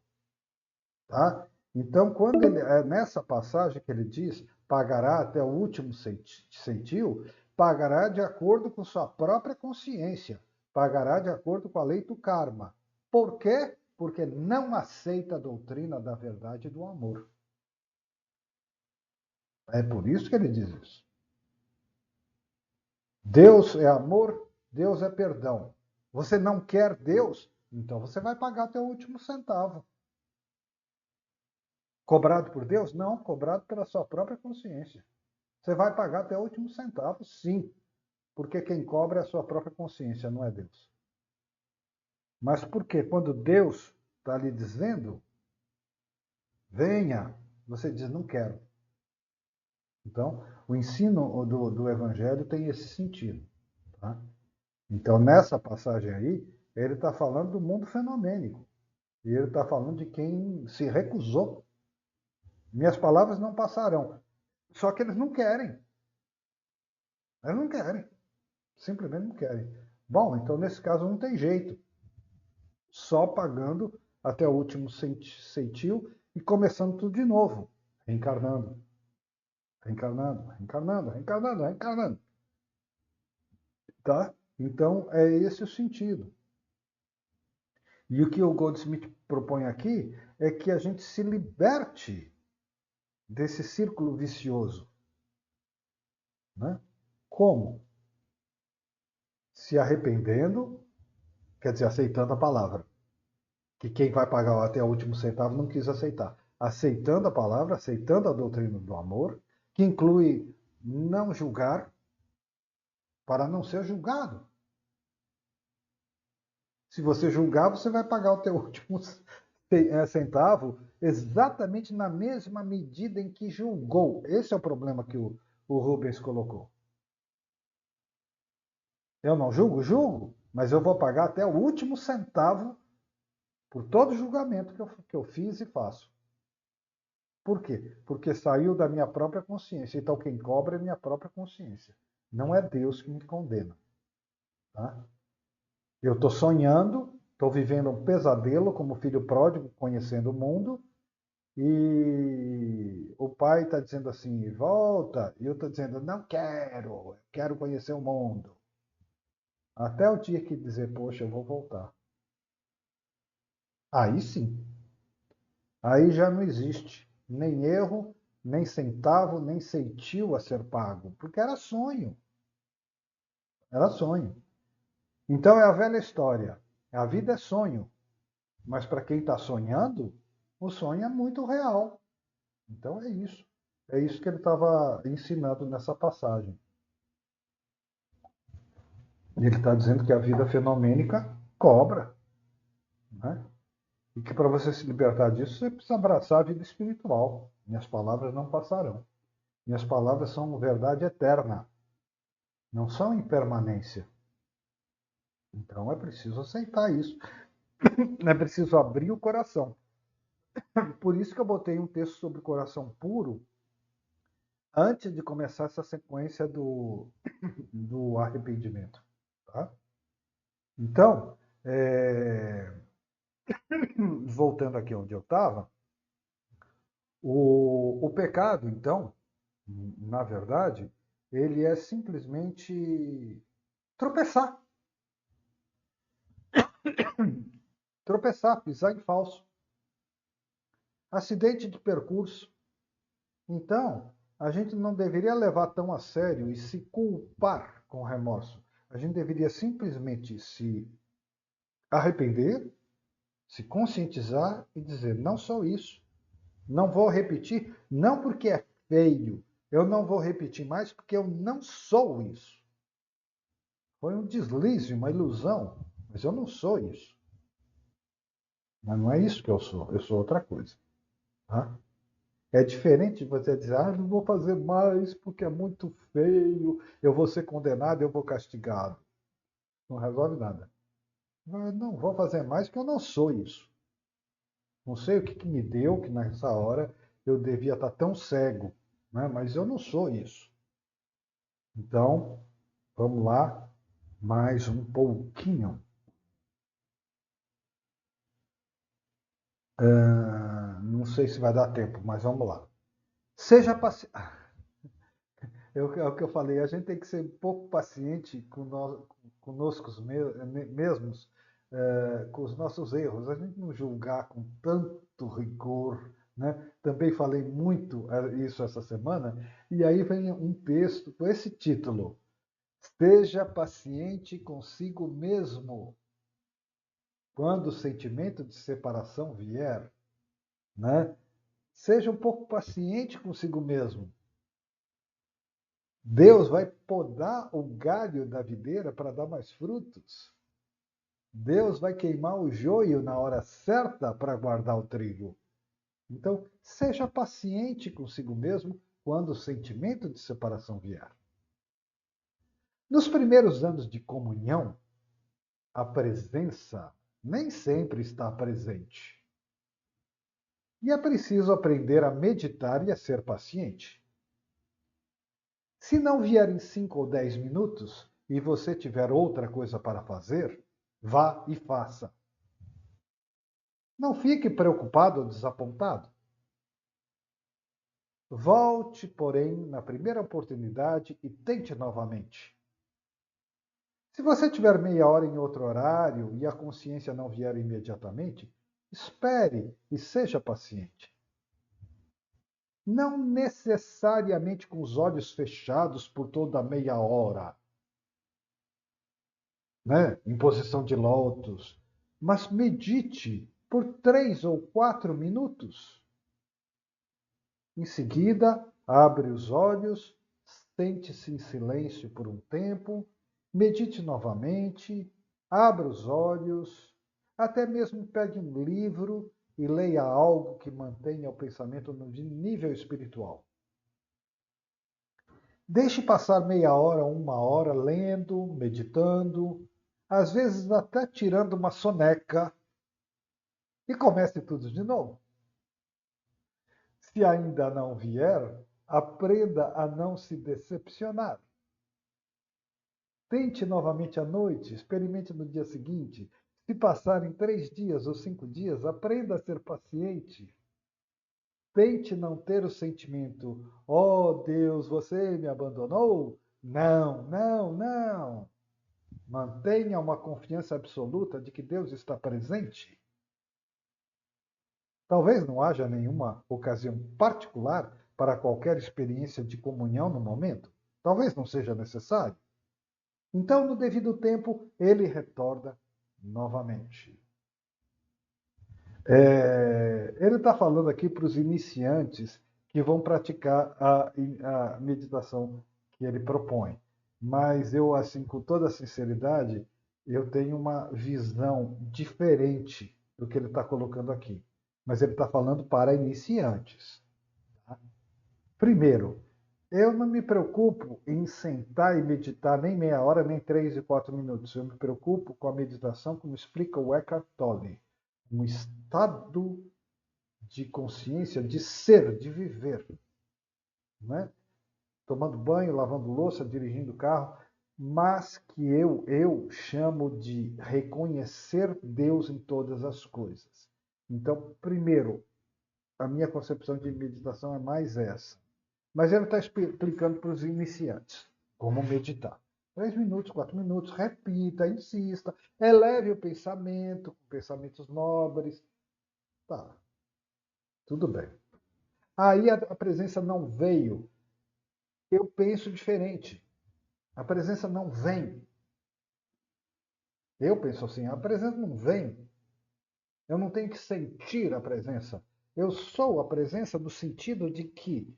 Tá? Então, quando ele é nessa passagem que ele diz, pagará até o último centil, pagará de acordo com sua própria consciência, pagará de acordo com a lei do karma. Por quê? Porque não aceita a doutrina da verdade e do amor. É por isso que ele diz isso. Deus é amor, Deus é perdão. Você não quer Deus, então você vai pagar até o último centavo. Cobrado por Deus? Não, cobrado pela sua própria consciência. Você vai pagar até o último centavo, sim, porque quem cobra é a sua própria consciência, não é Deus. Mas por quê? Quando Deus está lhe dizendo, venha, você diz, não quero. Então, o ensino do Evangelho tem esse sentido. Tá? Então, nessa passagem aí, ele está falando do mundo fenomênico. E ele está falando de quem se recusou. Minhas palavras não passarão. Só que eles não querem. Eles não querem. Simplesmente não querem. Bom, então nesse caso não tem jeito. Só pagando até o último centil e começando tudo de novo. Reencarnando. Reencarnando, reencarnando, reencarnando, reencarnando. Tá? Então é esse o sentido. E o que o Goldsmith propõe aqui é que a gente se liberte desse círculo vicioso. Né? Como? se arrependendo, quer dizer, aceitando a palavra. Que quem vai pagar até o último centavo não quis aceitar. Aceitando a palavra, aceitando a doutrina do amor, que inclui não julgar para não ser julgado. Se você julgar, você vai pagar o teu último centavo exatamente na mesma medida em que julgou. Esse é o problema que o Rubens colocou. Eu não julgo? Julgo, mas eu vou pagar até o último centavo por todo julgamento que eu fiz e faço. Por quê? Porque saiu da minha própria consciência. Então quem cobra é minha própria consciência. Não é Deus que me condena. Tá? Eu estou sonhando, estou vivendo um pesadelo como filho pródigo, conhecendo o mundo, e o pai está dizendo assim, volta, e eu estou dizendo, não quero, eu quero conhecer o mundo. Até o dia que dizer, poxa, eu vou voltar. Aí sim. Aí já não existe nem erro, nem centavo, nem ceitil a ser pago, porque era sonho. Era sonho. Então é a velha história. A vida é sonho. Mas para quem está sonhando, o sonho é muito real. Então é isso. É isso que ele estava ensinando nessa passagem. Ele está dizendo que a vida fenomênica cobra. Né? E que para você se libertar disso, você precisa abraçar a vida espiritual. Minhas palavras não passarão. Minhas palavras são verdade eterna. Não são impermanência. Então é preciso aceitar isso. É preciso abrir o coração. Por isso que eu botei um texto sobre o coração puro antes de começar essa sequência do arrependimento. Tá? Então, voltando aqui onde eu estava, o pecado, então, na verdade, ele é simplesmente tropeçar. Tropeçar, pisar em falso. Acidente de percurso. Então, a gente não deveria levar tão a sério e se culpar com remorso. A gente deveria simplesmente se arrepender, se conscientizar e dizer: não sou isso. Não vou repetir, não porque é feio. Eu não vou repetir mais porque eu não sou isso. Foi um deslize, uma ilusão, mas eu não sou isso. Mas não é isso que eu sou outra coisa. Tá? É diferente de você dizer, não vou fazer mais porque é muito feio, eu vou ser condenado, eu vou castigado. Não resolve nada. Eu não vou fazer mais porque eu não sou isso. Não sei o que me deu, que nessa hora eu devia estar tão cego, né? Mas eu não sou isso. Então, vamos lá, mais um pouquinho. Não sei se vai dar tempo, mas vamos lá. Seja paciente. É o que eu falei, a gente tem que ser um pouco paciente conosco mesmos, com os nossos erros. A gente não julgar com tanto rigor. Né? Também falei muito isso essa semana, e aí vem um texto com esse título: Seja paciente consigo mesmo. Quando o sentimento de separação vier, né? Seja um pouco paciente consigo mesmo. Deus vai podar o galho da videira para dar mais frutos. Deus vai queimar o joio na hora certa para guardar o trigo. Então, seja paciente consigo mesmo quando o sentimento de separação vier. Nos primeiros anos de comunhão, a presença nem sempre está presente. E é preciso aprender a meditar e a ser paciente. Se não vier em 5 ou 10 minutos e você tiver outra coisa para fazer, vá e faça. Não fique preocupado ou desapontado. Volte, porém, na primeira oportunidade e tente novamente. Se você tiver meia hora em outro horário e a consciência não vier imediatamente, espere e seja paciente. Não necessariamente com os olhos fechados por toda meia hora. né? Em posição de lótus, mas medite por 3 ou 4 minutos. Em seguida, abre os olhos, sente-se em silêncio por um tempo, medite novamente, abra os olhos, até mesmo pegue um livro e leia algo que mantenha o pensamento no nível espiritual. Deixe passar meia hora, 1 hora lendo, meditando, às vezes até tirando uma soneca, e comece tudo de novo. Se ainda não vier, aprenda a não se decepcionar. Tente novamente à noite, experimente no dia seguinte. Se passarem 3 dias ou 5 dias, aprenda a ser paciente. Tente não ter o sentimento, oh Deus, você me abandonou? Não, não, não. Mantenha uma confiança absoluta de que Deus está presente. Talvez não haja nenhuma ocasião particular para qualquer experiência de comunhão no momento. Talvez não seja necessário. Então, no devido tempo, ele retorna novamente. Ele está falando aqui para os iniciantes que vão praticar a meditação que ele propõe. Mas eu, assim, com toda sinceridade, eu tenho uma visão diferente do que ele está colocando aqui. Mas ele está falando para iniciantes. Tá? Primeiro, eu não me preocupo em sentar e meditar nem meia hora, nem 3 e 4 minutos. Eu me preocupo com a meditação, como explica o Eckhart Tolle. Um estado de consciência, de ser, de viver. Né? Tomando banho, lavando louça, dirigindo carro, mas que eu chamo de reconhecer Deus em todas as coisas. Então, primeiro, a minha concepção de meditação é mais essa. Mas ele está explicando para os iniciantes como meditar. 3 minutos, 4 minutos, repita, insista, eleve o pensamento, pensamentos nobres. Tá, tudo bem. Aí a presença não veio. Eu penso diferente. A presença não vem. Eu penso assim, a presença não vem. Eu não tenho que sentir a presença. Eu sou a presença no sentido de que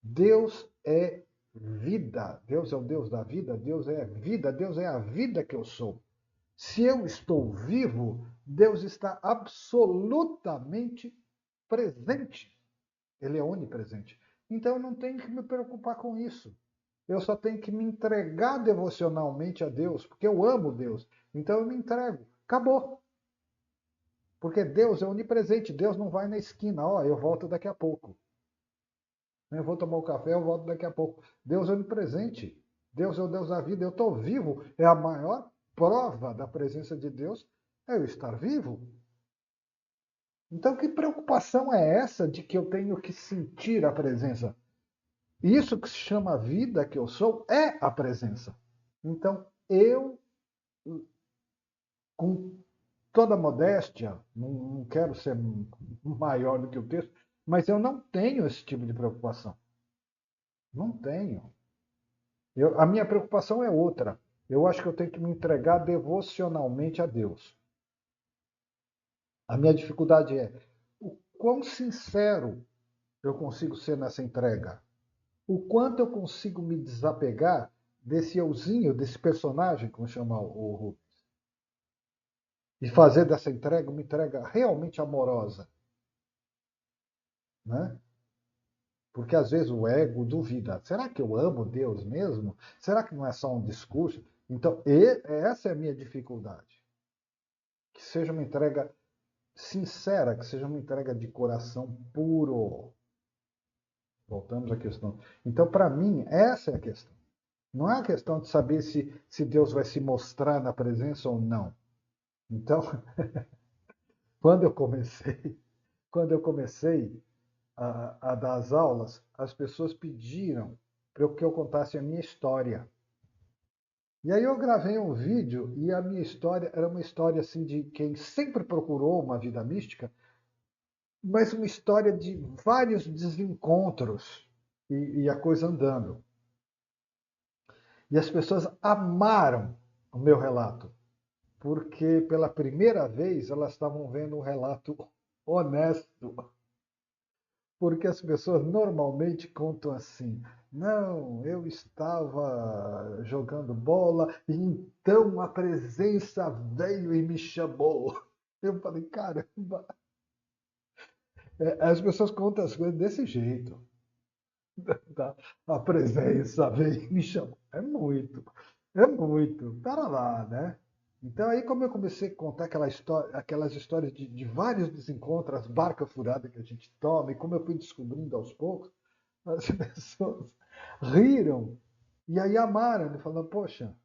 Deus é vida. Deus é o Deus da vida, Deus é vida, Deus é a vida que eu sou. Se eu estou vivo, Deus está absolutamente presente. Ele é onipresente. Então eu não tenho que me preocupar com isso. Eu só tenho que me entregar devocionalmente a Deus, porque eu amo Deus. Então eu me entrego. Acabou. Porque Deus é onipresente. Deus não vai na esquina. Ó, eu volto daqui a pouco. Eu vou tomar um café, eu volto daqui a pouco. Deus é onipresente. Deus é o Deus da vida. Eu estou vivo. É a maior prova da presença de Deus é eu estar vivo. Então, que preocupação é essa de que eu tenho que sentir a presença? Isso que se chama vida que eu sou é a presença. Então, eu, com toda modéstia, não quero ser maior do que o texto, mas eu não tenho esse tipo de preocupação. Não tenho. A minha preocupação é outra. Eu acho que eu tenho que me entregar devocionalmente a Deus. A minha dificuldade é o quão sincero eu consigo ser nessa entrega. O quanto eu consigo me desapegar desse euzinho, desse personagem, como chama o Rubens. E fazer dessa entrega uma entrega realmente amorosa. Né? Porque às vezes o ego duvida. Será que eu amo Deus mesmo? Será que não é só um discurso? Então, essa é a minha dificuldade. Que seja uma entrega sincera, que seja uma entrega de coração puro. Voltamos à questão. Então, para mim, essa é a questão. Não é a questão de saber se Deus vai se mostrar na presença ou não. Então, quando eu comecei a dar as aulas, as pessoas pediram para que eu contasse a minha história. E aí eu gravei um vídeo e a minha história era uma história assim de quem sempre procurou uma vida mística, mas uma história de vários desencontros e a coisa andando. E as pessoas amaram o meu relato? Porque pela primeira vez elas estavam vendo um relato honesto. Porque as pessoas normalmente contam assim: não, eu estava jogando bola e então a presença veio e me chamou. Eu falei: caramba, as pessoas contam as coisas desse jeito. Tá? A presença veio e me chamou. É muito. Pera lá, né? Então, aí, como eu comecei a contar aquelas histórias de vários desencontros, as barcas furadas que a gente toma, e como eu fui descobrindo aos poucos, as pessoas riram e aí amaram, né? Falando: poxa,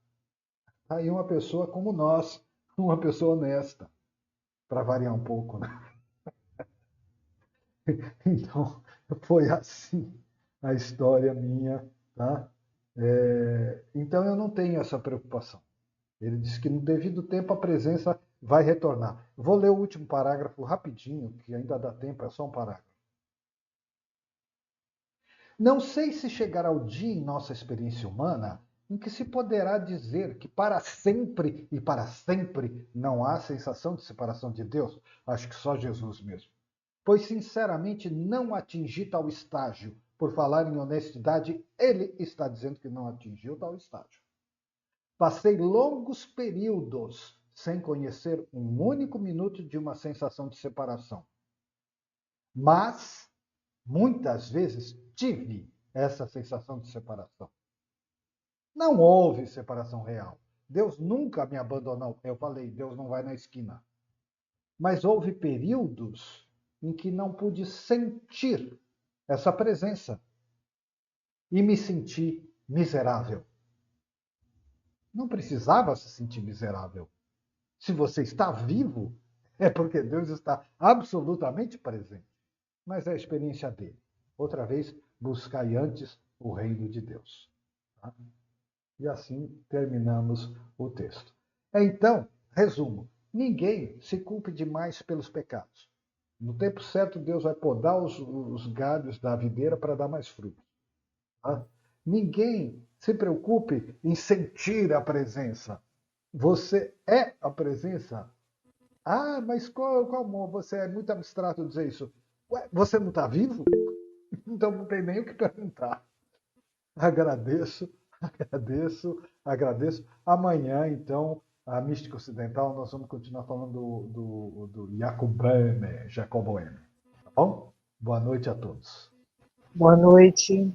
aí uma pessoa como nós, uma pessoa honesta, para variar um pouco, né? Então, foi assim a história minha, tá? Então, eu não tenho essa preocupação. Ele diz que no devido tempo a presença vai retornar. Vou ler o último parágrafo rapidinho, que ainda dá tempo, é só um parágrafo. Não sei se chegará o dia em nossa experiência humana em que se poderá dizer que para sempre não há sensação de separação de Deus. Acho que só Jesus mesmo. Pois sinceramente não atingi tal estágio. Por falar em honestidade, ele está dizendo que não atingiu tal estágio. Passei longos períodos sem conhecer um único minuto de uma sensação de separação. Mas, muitas vezes, tive essa sensação de separação. Não houve separação real. Deus nunca me abandonou. Eu falei: Deus não vai na esquina. Mas houve períodos em que não pude sentir essa presença e me senti miserável. Não precisava se sentir miserável. Se você está vivo, é porque Deus está absolutamente presente. Mas é a experiência dele. Outra vez, buscai antes o reino de Deus. Tá? E assim terminamos o texto. Então, resumo: ninguém se culpe demais pelos pecados. No tempo certo, Deus vai podar os galhos da videira para dar mais frutos. Tá? Ninguém se preocupe em sentir a presença. Você é a presença. Ah, mas como você é muito abstrato dizer isso? Ué, você não está vivo? Então não tem nem o que perguntar. Agradeço, agradeço. Amanhã, então, a mística ocidental, nós vamos continuar falando do Jacob Boehme, Jacob Boehme. Tá bom? Boa noite a todos. Boa noite.